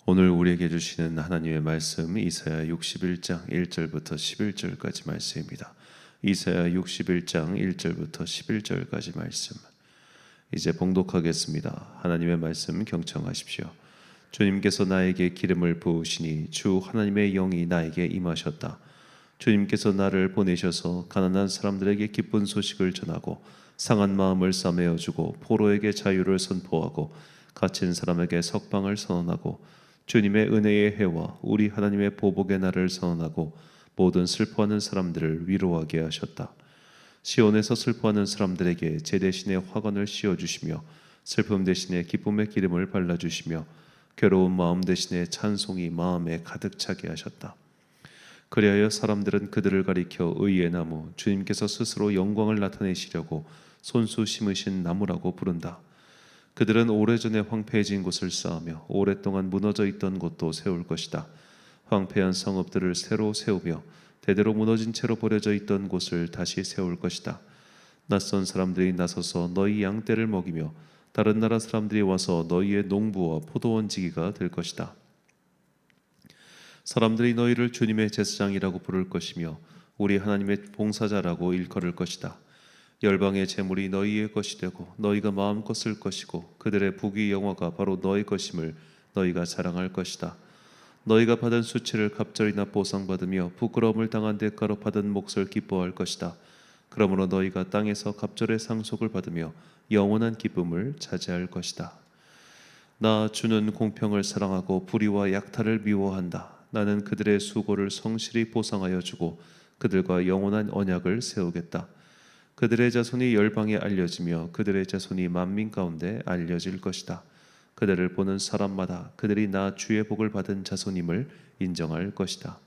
오늘 우리에게 주시는 하나님의 말씀 이사야 61장 1절부터 11절까지 말씀입니다. 이사야 61장 1절부터 11절까지 말씀. 이제 봉독하겠습니다. 하나님의 말씀 경청하십시오. 주님께서 나에게 기름을 부으시니 주 하나님의 영이 나에게 임하셨다. 주님께서 나를 보내셔서 가난한 사람들에게 기쁜 소식을 전하고 상한 마음을 싸매어 주고 포로에게 자유를 선포하고 갇힌 사람에게 석방을 선언하고 주님의 은혜의 해와 우리 하나님의 보복의 날을 선언하고 모든 슬퍼하는 사람들을 위로하게 하셨다. 시온에서 슬퍼하는 사람들에게 제 대신에 화관을 씌워주시며 슬픔 대신에 기쁨의 기름을 발라주시며 괴로운 마음 대신에 찬송이 마음에 가득 차게 하셨다. 그리하여 사람들은 그들을 가리켜 의의 나무, 주님께서 스스로 영광을 나타내시려고 손수 심으신 나무라고 부른다. 그들은 오래전에 황폐해진 곳을 쌓으며 오랫동안 무너져 있던 곳도 세울 것이다. 황폐한 성읍들을 새로 세우며 대대로 무너진 채로 버려져 있던 곳을 다시 세울 것이다. 낯선 사람들이 나서서 너희 양떼를 먹이며 다른 나라 사람들이 와서 너희의 농부와 포도원 지기가 될 것이다. 사람들이 너희를 주님의 제사장이라고 부를 것이며 우리 하나님의 봉사자라고 일컬을 것이다. 열방의 재물이 너희의 것이 되고 너희가 마음껏 쓸 것이고 그들의 부귀 영화가 바로 너희 것임을 너희가 자랑할 것이다. 너희가 받은 수치를 갑절이나 보상받으며 부끄러움을 당한 대가로 받은 몫을 기뻐할 것이다. 그러므로 너희가 땅에서 갑절의 상속을 받으며 영원한 기쁨을 차지할 것이다. 나 주는 공평을 사랑하고 불의와 약탈을 미워한다. 나는 그들의 수고를 성실히 보상하여 주고 그들과 영원한 언약을 세우겠다. 그들의 자손이 열방에 알려지며 그들의 자손이 만민 가운데 알려질 것이다. 그들을 보는 사람마다 그들이 나 주의 복을 받은 자손임을 인정할 것이다.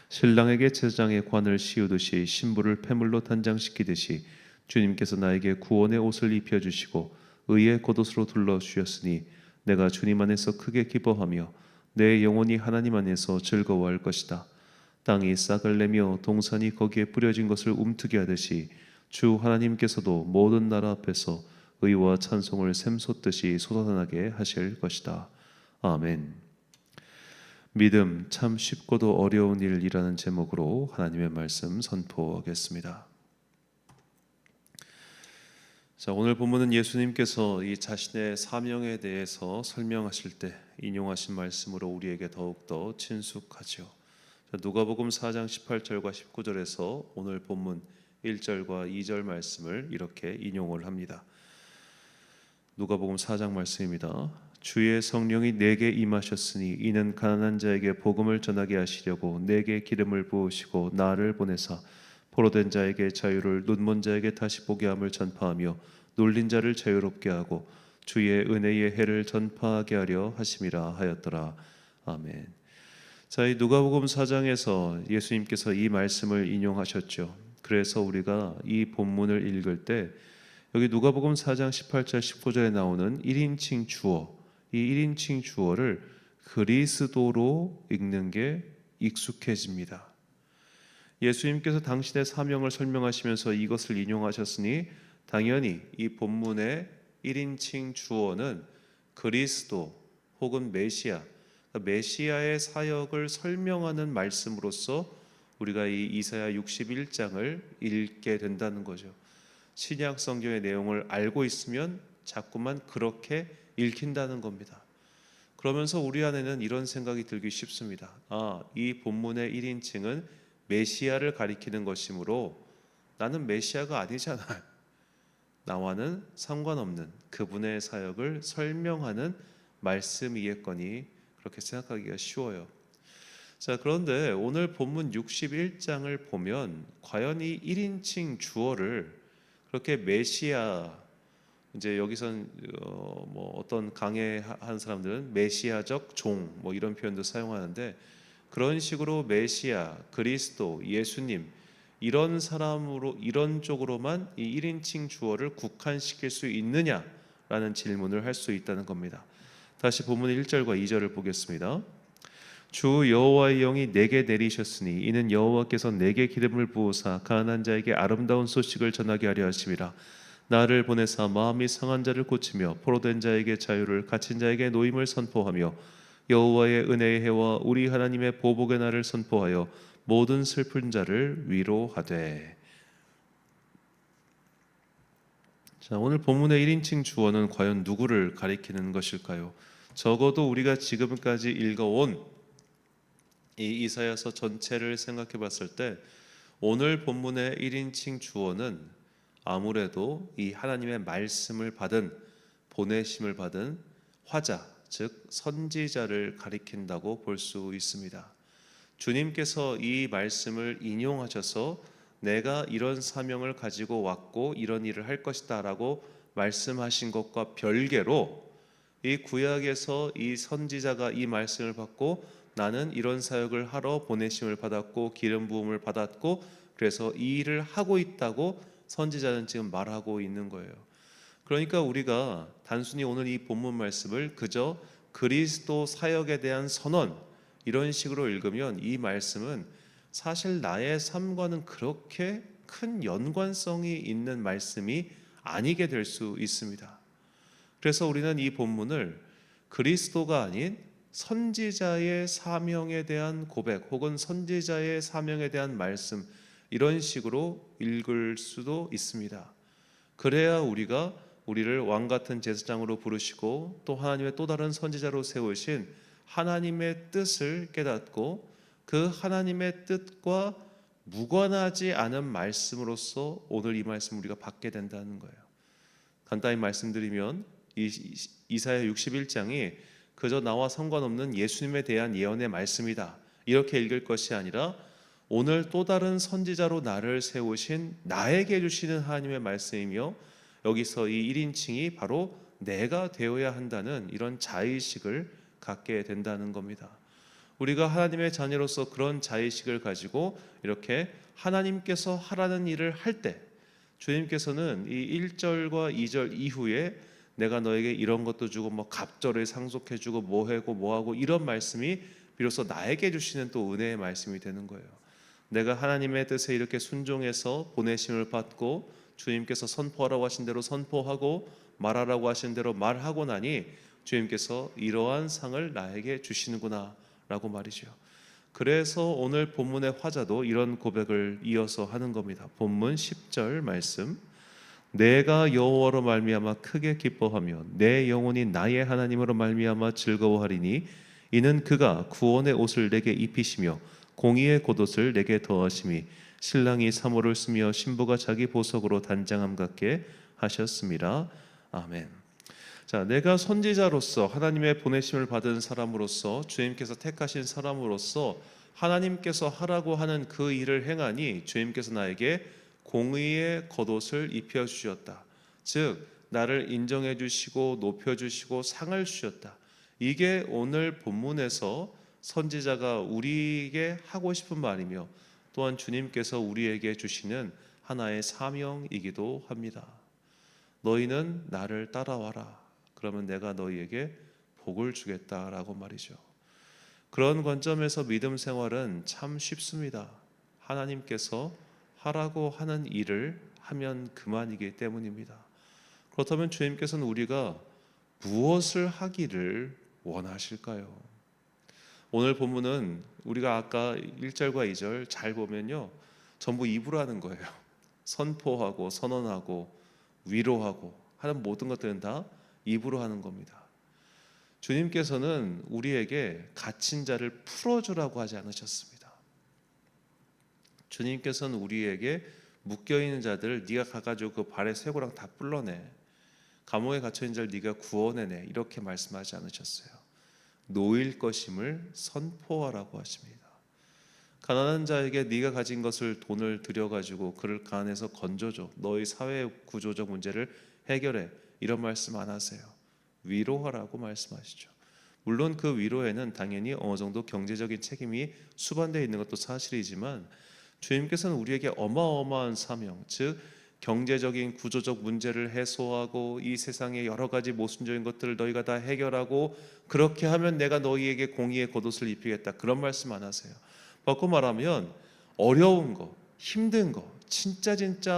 신랑에게 제사장의 관을 씌우듯이 신부를 패물로 단장시키듯이 주님께서 나에게 구원의 옷을 입혀주시고 의의 겉옷으로 둘러주셨으니 내가 주님 안에서 크게 기뻐하며 내 영혼이 하나님 안에서 즐거워할 것이다. 땅이 싹을 내며 동산이 거기에 뿌려진 것을 움트게 하듯이 주 하나님께서도 모든 나라 앞에서 의와 찬송을 샘솟듯이 솟아나게 하실 것이다. 아멘. 믿음 참 쉽고도 어려운 일이라는 제목으로 하나님의 말씀 선포하겠습니다. 자, 오늘 본문은 예수님께서 이 자신의 사명에 대해서 설명하실 때 인용하신 말씀으로 우리에게 더욱더 친숙하죠. 누가복음 4장 18절과 19절에서 오늘 본문 1절과 2절 말씀을 이렇게 인용을 합니다. 누가복음 4장 말씀입니다. 주의 성령이 내게 임하셨으니 이는 가난한 자에게 복음을 전하게 하시려고 내게 기름을 부으시고 나를 보내사 포로된 자에게 자유를 눈먼 자에게 다시 보게 함을 전파하며 놀린 자를 자유롭게 하고 주의 은혜의 해를 전파하게 하려 하심이라 하였더라. 아멘. 자, 이 누가복음 4장에서 예수님께서 이 말씀을 인용하셨죠. 그래서 우리가 이 본문을 읽을 때 여기 누가복음 4장 18절 19절에 나오는 1인칭 주어, 이 1인칭 주어를 그리스도로 읽는 게 익숙해집니다. 예수님께서 당신의 사명을 설명하시면서 이것을 인용하셨으니 당연히 이 본문의 1인칭 주어는 그리스도 혹은 메시아, 메시아의 사역을 설명하는 말씀으로서 우리가 이 이사야 61장을 읽게 된다는 거죠. 신약 성경의 내용을 알고 있으면 자꾸만 그렇게 읽힌다는 겁니다. 그러면서 우리 안에는 이런 생각이 들기 쉽습니다. 이 본문의 1인칭은 메시아를 가리키는 것이므로 나는 메시아가 아니잖아. 나와는 상관없는 그분의 사역을 설명하는 말씀이겠거니 그렇게 생각하기가 쉬워요. 자, 그런데 오늘 본문 61장을 보면 과연 이 1인칭 주어를 그렇게 메시아, 이제 여기선 어떤 강해한 사람들은 메시아적 종 이런 표현도 사용하는데 그런 식으로 메시아, 그리스도, 예수님 이런 사람으로 이런 쪽으로만 이 1인칭 주어를 국한시킬 수 있느냐라는 질문을 할 수 있다는 겁니다. 다시 본문 1절과 2절을 보겠습니다. 주 여호와의 영이 내게 내리셨으니 이는 여호와께서 내게 기름을 부으사 가난한 자에게 아름다운 소식을 전하게 하려 하심이라. 나를 보내사 마음이 상한 자를 고치며 포로된 자에게 자유를 갇힌 자에게 노임을 선포하며 여호와의 은혜의 해와 우리 하나님의 보복의 날을 선포하여 모든 슬픈 자를 위로하되. 자, 오늘 본문의 1인칭 주어는 과연 누구를 가리키는 것일까요? 적어도 우리가 지금까지 읽어온 이 이사야서 전체를 생각해 봤을 때 오늘 본문의 1인칭 주어는 아무래도 이 하나님의 말씀을 받은, 보내심을 받은 화자, 즉 선지자를 가리킨다고 볼 수 있습니다. 주님께서 이 말씀을 인용하셔서 내가 이런 사명을 가지고 왔고 이런 일을 할 것이다 라고 말씀하신 것과 별개로 이 구약에서 이 선지자가 이 말씀을 받고 나는 이런 사역을 하러 보내심을 받았고 기름 부음을 받았고 그래서 이 일을 하고 있다고 선지자는 지금 말하고 있는 거예요. 그러니까 우리가 단순히 오늘 이 본문 말씀을 그저 그리스도 사역에 대한 선언 이런 식으로 읽으면 이 말씀은 사실 나의 삶과는 그렇게 큰 연관성이 있는 말씀이 아니게 될 수 있습니다. 그래서 우리는 이 본문을 그리스도가 아닌 선지자의 사명에 대한 고백 혹은 선지자의 사명에 대한 말씀 이런 식으로 읽을 수도 있습니다. 그래야 우리를 왕 같은 제사장으로 부르시고 또 하나님의 또 다른 선지자로 세우신 하나님의 뜻을 깨닫고 그 하나님의 뜻과 무관하지 않은 말씀으로서 오늘 이 말씀 우리가 받게 된다는 거예요. 간단히 말씀드리면 이사야 61장이 그저 나와 상관없는 예수님에 대한 예언의 말씀이다 이렇게 읽을 것이 아니라 오늘 또 다른 선지자로 나를 세우신 나에게 주시는 하나님의 말씀이며 여기서 이 1인칭이 바로 내가 되어야 한다는 이런 자의식을 갖게 된다는 겁니다. 우리가 하나님의 자녀로서 그런 자의식을 가지고 이렇게 하나님께서 하라는 일을 할 때 주님께서는 이 1절과 2절 이후에 내가 너에게 이런 것도 주고 뭐 갑절을 상속해 주고 뭐 하고 뭐 하고 이런 말씀이 비로소 나에게 주시는 또 은혜의 말씀이 되는 거예요. 내가 하나님의 뜻에 이렇게 순종해서 보내심을 받고 주님께서 선포하라고 하신 대로 선포하고 말하라고 하신 대로 말하고 나니 주님께서 이러한 상을 나에게 주시는구나 라고 말이죠. 그래서 오늘 본문의 화자도 이런 고백을 이어서 하는 겁니다. 본문 10절 말씀, 내가 여호와로 말미암아 크게 기뻐하며 내 영혼이 나의 하나님으로 말미암아 즐거워하리니 이는 그가 구원의 옷을 내게 입히시며 공의의 겉옷을 내게 더하심이 신랑이 사모를 쓰며 신부가 자기 보석으로 단장함 같게 하셨습니다. 아멘. 자, 내가 선지자로서 하나님의 보내심을 받은 사람으로서 주님께서 택하신 사람으로서 하나님께서 하라고 하는 그 일을 행하니 주님께서 나에게 공의의 겉옷을 입혀 주셨다. 즉 나를 인정해 주시고 높여 주시고 상을 주셨다. 이게 오늘 본문에서 선지자가 우리에게 하고 싶은 말이며 또한 주님께서 우리에게 주시는 하나의 사명이기도 합니다. 너희는 나를 따라와라. 그러면 내가 너희에게 복을 주겠다라고 말이죠. 그런 관점에서 믿음 생활은 참 쉽습니다. 하나님께서 하라고 하는 일을 하면 그만이기 때문입니다. 그렇다면 주님께서는 우리가 무엇을 하기를 원하실까요? 오늘 본문은 우리가 아까 1절과 2절 잘 보면요, 전부 입으로 하는 거예요. 선포하고 선언하고 위로하고 하는 모든 것들은 다 입으로 하는 겁니다. 주님께서는 우리에게 갇힌 자를 풀어주라고 하지 않으셨습니다. 주님께서는 우리에게 묶여있는 자들을 네가 가가지고 그 발에 쇠고랑 다 뿔러내, 감옥에 갇혀있는 자를 네가 구원해내, 이렇게 말씀하지 않으셨어요. 놓일 것임을 선포하라고 하십니다. 가난한 자에게 네가 가진 것을 돈을 들여가지고 그를 가난해서 건져줘, 너의 사회 구조적 문제를 해결해, 이런 말씀 안 하세요. 위로하라고 말씀하시죠. 물론 그 위로에는 당연히 어느 정도 경제적인 책임이 수반되어 있는 것도 사실이지만 주님께서는 우리에게 어마어마한 사명, 즉 경제적인 구조적 문제를 해소하고 이 세상의 여러 가지 모순적인 것들을 너희가 다 해결하고 그렇게 하면 내가 너희에게 공의의 겉옷을 입히겠다, 그런 말씀 안 하세요. 바꿔 말하면 어려운 거, 힘든 거, 진짜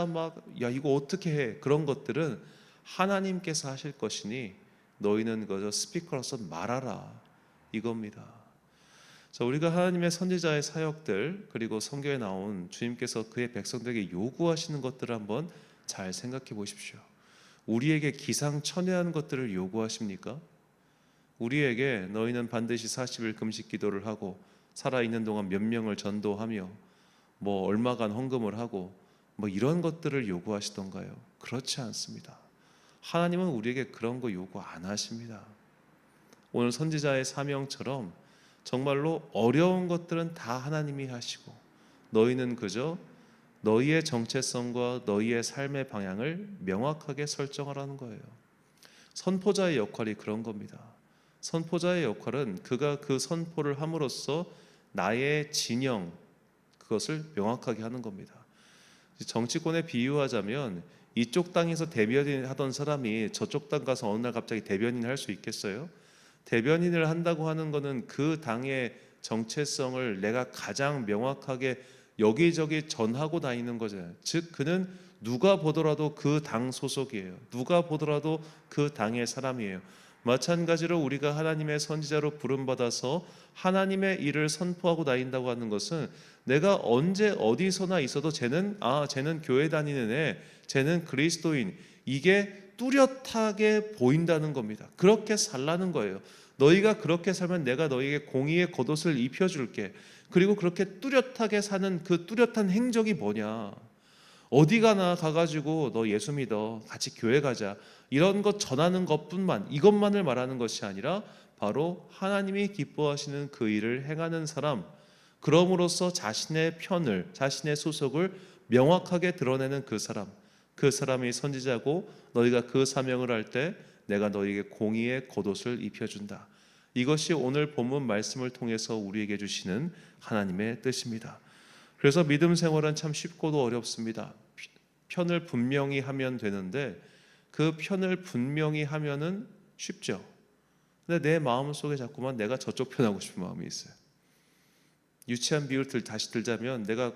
막 야 이거 어떻게 해, 그런 것들은 하나님께서 하실 것이니 너희는 그저 스피커로서 말하라, 이겁니다. 자, 우리가 하나님의 선지자의 사역들 그리고 성경에 나온 주님께서 그의 백성들에게 요구하시는 것들을 한번 잘 생각해 보십시오. 우리에게 기상천외한 것들을 요구하십니까? 우리에게 너희는 반드시 40일 금식 기도를 하고 살아있는 동안 몇 명을 전도하며 뭐 얼마간 헌금을 하고 뭐 이런 것들을 요구하시던가요? 그렇지 않습니다. 하나님은 우리에게 그런 거 요구 안 하십니다. 오늘 선지자의 사명처럼 정말로 어려운 것들은 다 하나님이 하시고 너희는 그저 너희의 정체성과 너희의 삶의 방향을 명확하게 설정하라는 거예요. 선포자의 역할이 그런 겁니다. 선포자의 역할은 그가 그 선포를 함으로써 나의 진영 그것을 명확하게 하는 겁니다. 정치권에 비유하자면 이쪽 땅에서 대변인 하던 사람이 저쪽 땅 가서 어느 날 갑자기 대변인을 할 수 있겠어요? 대변인을 한다고 하는 것은 그 당의 정체성을 내가 가장 명확하게 여기저기 전하고 다니는 거잖아요. 즉 그는 누가 보더라도 그 당 소속이에요. 누가 보더라도 그 당의 사람이에요. 마찬가지로 우리가 하나님의 선지자로 부름받아서 하나님의 일을 선포하고 다닌다고 하는 것은 내가 언제 어디서나 있어도 쟤는 교회 다니는 애, 쟤는 그리스도인, 이게 뚜렷하게 보인다는 겁니다. 그렇게 살라는 거예요. 너희가 그렇게 살면 내가 너희에게 공의의 겉옷을 입혀줄게. 그리고 그렇게 뚜렷하게 사는 그 뚜렷한 행적이 뭐냐? 어디 가나 가가지고 너 예수 믿어, 같이 교회 가자, 이런 것 전하는 것뿐만, 이것만을 말하는 것이 아니라 바로 하나님이 기뻐하시는 그 일을 행하는 사람, 그럼으로써 자신의 편을, 자신의 소속을 명확하게 드러내는 그 사람, 그 사람이 선지자고 너희가 그 사명을 할 때 내가 너희에게 공의의 겉옷을 입혀준다. 이것이 오늘 본문 말씀을 통해서 우리에게 주시는 하나님의 뜻입니다. 그래서 믿음 생활은 참 쉽고도 어렵습니다. 편을 분명히 하면 되는데 그 편을 분명히 하면은 쉽죠. 근데 내 마음속에 자꾸만 내가 저쪽 편하고 싶은 마음이 있어요. 유치한 비유를 다시 들자면 내가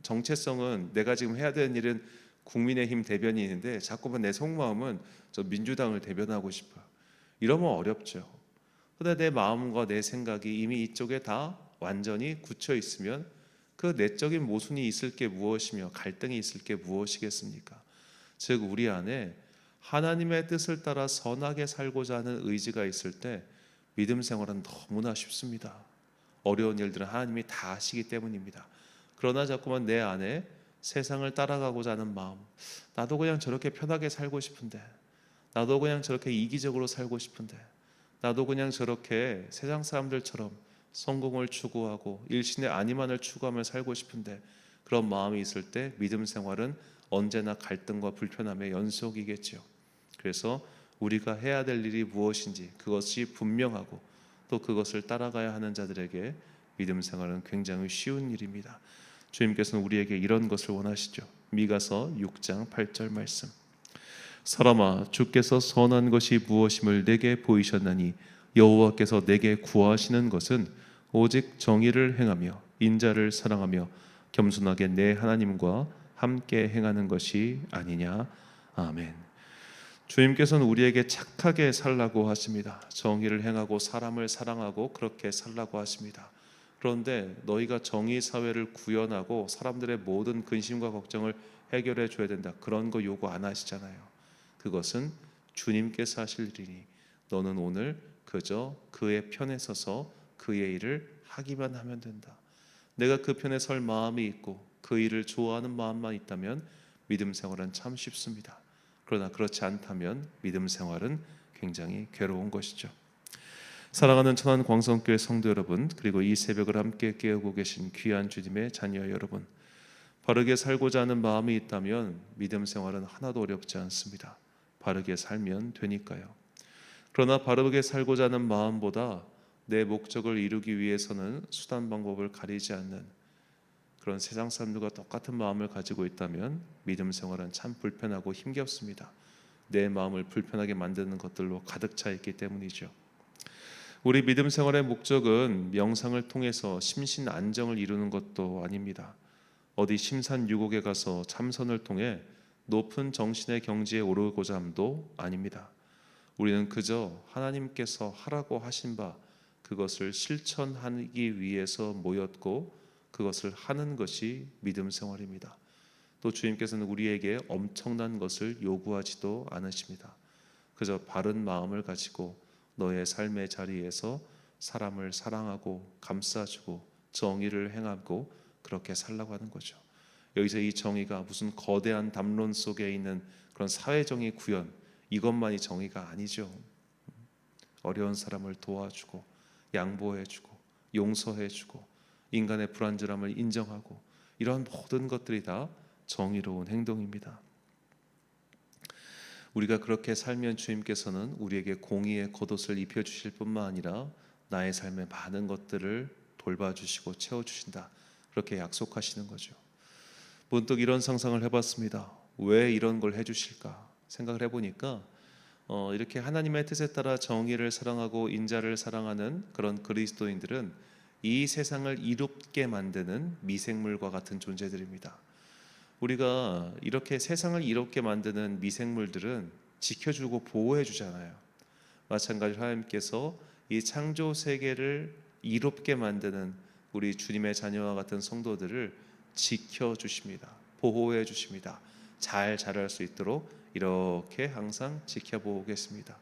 정체성은 내가 지금 해야 되는 일은 국민의힘 대변인인데 자꾸만 내 속마음은 저 민주당을 대변하고 싶어요. 이러면 어렵죠. 근데 내 마음과 내 생각이 이미 이쪽에 다 완전히 굳혀 있으면 그 내적인 모순이 있을 게 무엇이며 갈등이 있을 게 무엇이겠습니까? 즉 우리 안에 하나님의 뜻을 따라 선하게 살고자 하는 의지가 있을 때 믿음 생활은 너무나 쉽습니다. 어려운 일들은 하나님이 다 하시기 때문입니다. 그러나 자꾸만 내 안에 세상을 따라가고자 하는 마음, 나도 그냥 저렇게 편하게 살고 싶은데, 나도 그냥 저렇게 이기적으로 살고 싶은데, 나도 그냥 저렇게 세상 사람들처럼 성공을 추구하고 일신의 안위만을 추구하며 살고 싶은데, 그런 마음이 있을 때 믿음 생활은 언제나 갈등과 불편함의 연속이겠죠. 그래서 우리가 해야 될 일이 무엇인지 그것이 분명하고 또 그것을 따라가야 하는 자들에게 믿음 생활은 굉장히 쉬운 일입니다. 주님께서는 우리에게 이런 것을 원하시죠. 미가서 6장 8절 말씀. 사람아, 주께서 선한 것이 무엇임을 내게 보이셨나니 여호와께서 내게 구하시는 것은 오직 정의를 행하며 인자를 사랑하며 겸손하게 내 하나님과 함께 행하는 것이 아니냐. 아멘. 주님께서는 우리에게 착하게 살라고 하십니다. 정의를 행하고 사람을 사랑하고 그렇게 살라고 하십니다. 그런데 너희가 정의 사회를 구현하고 사람들의 모든 근심과 걱정을 해결해 줘야 된다, 그런 거 요구 안 하시잖아요. 그것은 주님께서 하실 일이니 너는 오늘 그저 그의 편에 서서 그의 일을 하기만 하면 된다. 내가 그 편에 설 마음이 있고 그 일을 좋아하는 마음만 있다면 믿음 생활은 참 쉽습니다. 그러나 그렇지 않다면 믿음 생활은 굉장히 괴로운 것이죠. 사랑하는 천안 광성교회 성도 여러분, 그리고 이 새벽을 함께 깨우고 계신 귀한 주님의 자녀 여러분, 바르게 살고자 하는 마음이 있다면 믿음 생활은 하나도 어렵지 않습니다. 바르게 살면 되니까요. 그러나 바르게 살고자 하는 마음보다 내 목적을 이루기 위해서는 수단 방법을 가리지 않는 그런 세상 사람들과 똑같은 마음을 가지고 있다면 믿음 생활은 참 불편하고 힘겹습니다. 내 마음을 불편하게 만드는 것들로 가득 차 있기 때문이죠. 우리 믿음 생활의 목적은 명상을 통해서 심신 안정을 이루는 것도 아닙니다. 어디 심산유곡에 가서 참선을 통해 높은 정신의 경지에 오르고자 함도 아닙니다. 우리는 그저 하나님께서 하라고 하신 바 그것을 실천하기 위해서 모였고 그것을 하는 것이 믿음 생활입니다. 또 주님께서는 우리에게 엄청난 것을 요구하지도 않으십니다. 그저 바른 마음을 가지고 너의 삶의 자리에서 사람을 사랑하고 감싸주고 정의를 행하고 그렇게 살라고 하는 거죠. 여기서 이 정의가 무슨 거대한 담론 속에 있는 그런 사회정의 구현, 이것만이 정의가 아니죠. 어려운 사람을 도와주고 양보해주고 용서해주고 인간의 불완전함을 인정하고 이런 모든 것들이 다 정의로운 행동입니다. 우리가 그렇게 살면 주님께서는 우리에게 공의의 겉옷을 입혀주실 뿐만 아니라 나의 삶의 많은 것들을 돌봐주시고 채워주신다, 그렇게 약속하시는 거죠. 문득 이런 상상을 해봤습니다. 왜 이런 걸 해주실까 생각을 해보니까 이렇게 하나님의 뜻에 따라 정의를 사랑하고 인자를 사랑하는 그런 그리스도인들은 이 세상을 이롭게 만드는 미생물과 같은 존재들입니다. 우리가 이렇게 세상을 이롭게 만드는 미생물들은 지켜주고 보호해 주잖아요. 마찬가지로 하나님께서 이 창조 세계를 이롭게 만드는 우리 주님의 자녀와 같은 성도들을 지켜주십니다. 보호해 주십니다. 잘 자랄 수 있도록 이렇게 항상 지켜보겠습니다.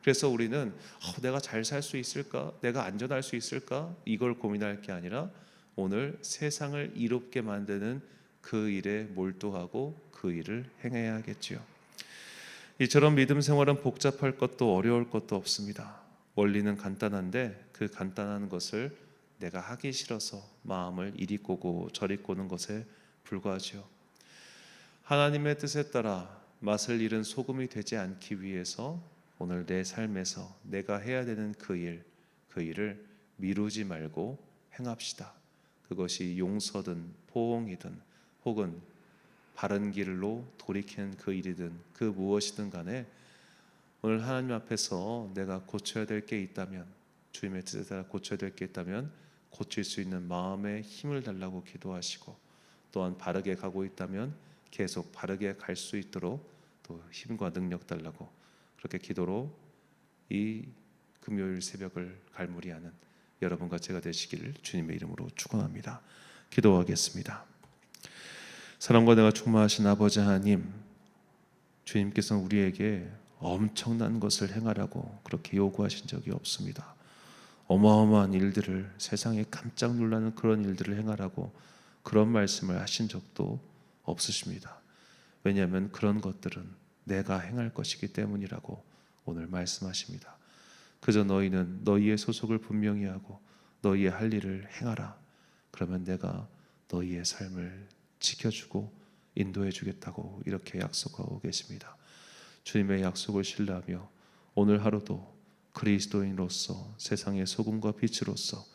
그래서 우리는 내가 잘 살 수 있을까? 내가 안전할 수 있을까? 이걸 고민할 게 아니라 오늘 세상을 이롭게 만드는 그 일에 몰두하고 그 일을 행해야겠지요. 이처럼 믿음 생활은 복잡할 것도 어려울 것도 없습니다. 원리는 간단한데 그 간단한 것을 내가 하기 싫어서 마음을 이리 꼬고 저리 꼬는 것에 불과하지요. 하나님의 뜻에 따라 맛을 잃은 소금이 되지 않기 위해서 오늘 내 삶에서 내가 해야 되는 그 일을 미루지 말고 행합시다. 그것이 용서든 포옹이든 혹은 바른 길로 돌이키는 그 일이든 그 무엇이든 간에 오늘 하나님 앞에서 내가 고쳐야 될 게 있다면, 주님의 뜻에 따라 고쳐야 될 게 있다면 고칠 수 있는 마음의 힘을 달라고 기도하시고, 또한 바르게 가고 있다면 계속 바르게 갈 수 있도록 또 힘과 능력 달라고 그렇게 기도로 이 금요일 새벽을 갈무리하는 여러분과 제가 되시기를 주님의 이름으로 축원합니다. 기도하겠습니다. 사랑과 내가 충만하신 아버지 하나님, 주님께서는 우리에게 엄청난 것을 행하라고 그렇게 요구하신 적이 없습니다. 어마어마한 일들을, 세상에 깜짝 놀라는 그런 일들을 행하라고 그런 말씀을 하신 적도 없으십니다. 왜냐하면 그런 것들은 내가 행할 것이기 때문이라고 오늘 말씀하십니다. 그저 너희는 너희의 소속을 분명히 하고 너희의 할 일을 행하라. 그러면 내가 너희의 삶을 지켜주고 인도해 주겠다고 이렇게 약속하고 계십니다. 주님의 약속을 신뢰하며 오늘 하루도 그리스도인으로서 세상의 소금과 빛으로서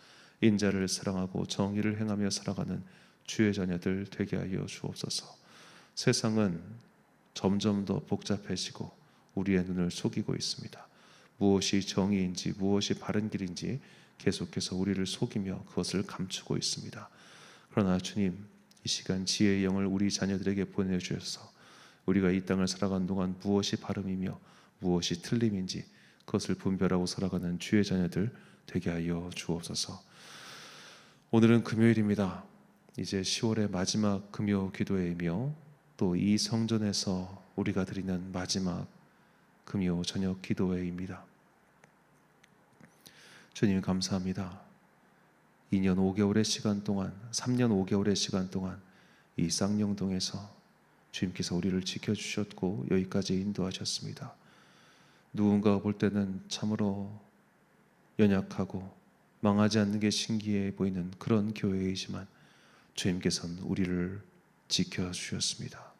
인자를 사랑하고 정의를 행하며 살아가는 주의 자녀들 되게 하여 주옵소서. 세상은 점점 더 복잡해지고 우리의 눈을 속이고 있습니다. 무엇이 정의인지 무엇이 바른 길인지 계속해서 우리를 속이며 그것을 감추고 있습니다. 그러나 주님, 이 시간 지혜의 영을 우리 자녀들에게 보내주셔서 우리가 이 땅을 살아가는 동안 무엇이 바름이며 무엇이 틀림인지 그것을 분별하고 살아가는 주의 자녀들 되게 하여 주옵소서. 오늘은 금요일입니다. 이제 10월의 마지막 금요 기도회이며 또 이 성전에서 우리가 드리는 마지막 금요 저녁 기도회입니다. 주님 감사합니다. 2년 5개월의 시간 동안, 3년 5개월의 시간 동안 이 쌍용동에서 주님께서 우리를 지켜주셨고 여기까지 인도하셨습니다. 누군가가 볼 때는 참으로 연약하고 망하지 않는 게 신기해 보이는 그런 교회이지만 주님께서는 우리를 지켜주셨습니다.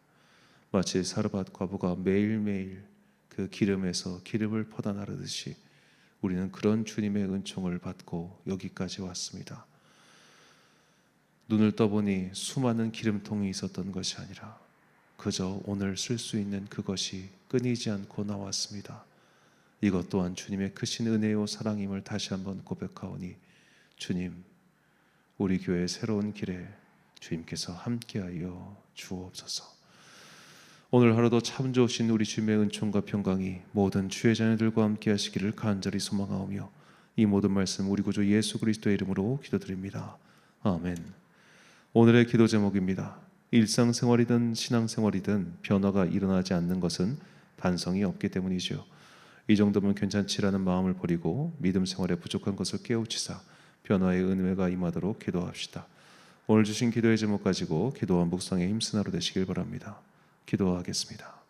마치 사르밧 과부가 매일매일 그 기름에서 기름을 퍼다 나르듯이 우리는 그런 주님의 은총을 받고 여기까지 왔습니다. 눈을 떠보니 수많은 기름통이 있었던 것이 아니라 그저 오늘 쓸 수 있는 그것이 끊이지 않고 나왔습니다. 이것 또한 주님의 크신 은혜요 사랑임을 다시 한번 고백하오니 주님, 우리 교회 새로운 길에 주님께서 함께하여 주옵소서. 오늘 하루도 참 좋으신 우리 주님의 은총과 평강이 모든 주의 자녀들과 함께 하시기를 간절히 소망하오며 이 모든 말씀 우리 구주 예수 그리스도의 이름으로 기도드립니다. 아멘. 오늘의 기도 제목입니다. 일상생활이든 신앙생활이든 변화가 일어나지 않는 것은 반성이 없기 때문이죠. 이 정도면 괜찮지라는 마음을 버리고 믿음 생활에 부족한 것을 깨우치사 변화의 은혜가 임하도록 기도합시다. 오늘 주신 기도의 제목 가지고 기도와 묵상에 힘쓰는 하루 되시길 바랍니다. 기도하겠습니다.